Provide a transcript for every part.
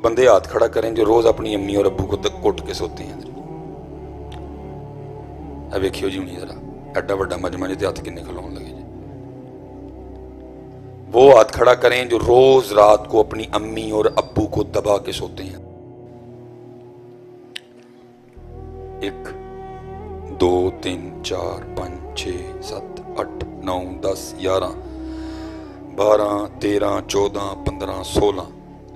بندے ہاتھ کھڑا کریں جو روز اپنی امی اور ابو کو کٹ کے سوتے ہیں. ویکھیو جی ہونی ذرا ایڈا وڈا مجمع جی ہاتھ کنے کھلاؤن لگے جی. وہ ہاتھ کھڑا کریں جو روز رات کو اپنی امی اور ابو کو دبا کے سوتے ہیں. 1 2 3 4 5 6 7 8 9 10 11 12 13 14 15 16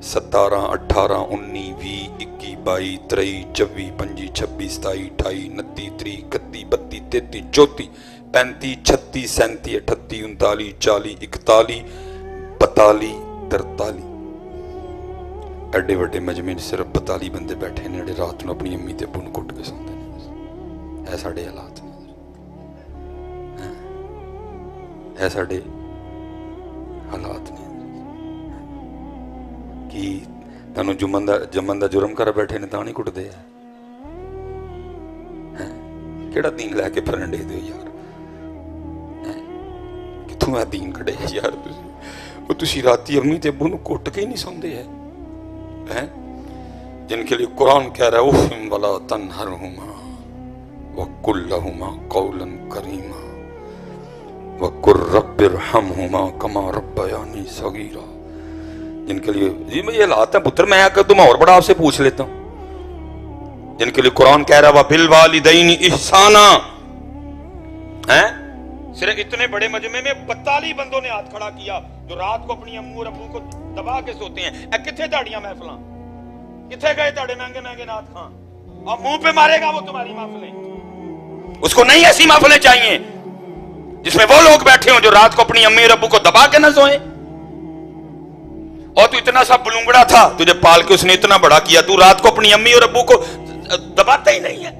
17 18 19 20 21 22 23 24 25 26 27 28 29 30 31 32 33 34 35 36 37 38 39 40 42 43 ایڈے وڈے مجمع صرف 42 بندے بیٹھے نے جڑے رات نو اپنی امی تے ابو نو کٹ کے سوندے نے. اے ساڈے حالات نے, اے ساڈے حالات نے. کی تانوں جمن دا جرم کر بیٹھے نے تاں نہیں کٹدے ہیں؟ کیڑا دین لے کے پھرن دے دیو یار؟ کتھوں اے دین کھڑے یار تسی؟ وہ تسی راتی امی تے ابو نو کٹ کے ہی نہیں سوندے ہیں جن کے لیے قرآن کہہ رہا ہے اف ولا تنہرہما وقل لہما قولا کریما وقل رب ارحمہما کما ربیانی صغیرا. جن کے لیے جی میں یہ حالات ہیں پتر, میں آ کر تم اور بڑا آپ سے پوچھ لیتا ہوں. جن کے لیے قرآن کہہ رہا ہے وَبِالْوَالِدَيْنِ اِحْسَانًا, صرف اتنے بڑے مجمع میں 42 بندوں نے ہاتھ کھڑا کیا جو رات کو اپنی امو اور ابو کو دبا کے سوتے ہیں. اے کتھے تاڑیاں محفلاں, کتھے گئے تاڑے مہنگے مہنگے نعت خاں؟ اور منہ پہ مارے گا وہ تمہاری محفلیں. اس کو نہیں ایسی محفلیں چاہیے جس میں وہ لوگ بیٹھے ہوں جو رات کو اپنی امی اور ابو کو دبا کے نہ سوئیں. اور تو اتنا سا بلونگڑا تھا, تجھے پال کے اس نے اتنا بڑا کیا, تو رات کو اپنی امی اور ابو کو دباتا ہی نہیں ہے.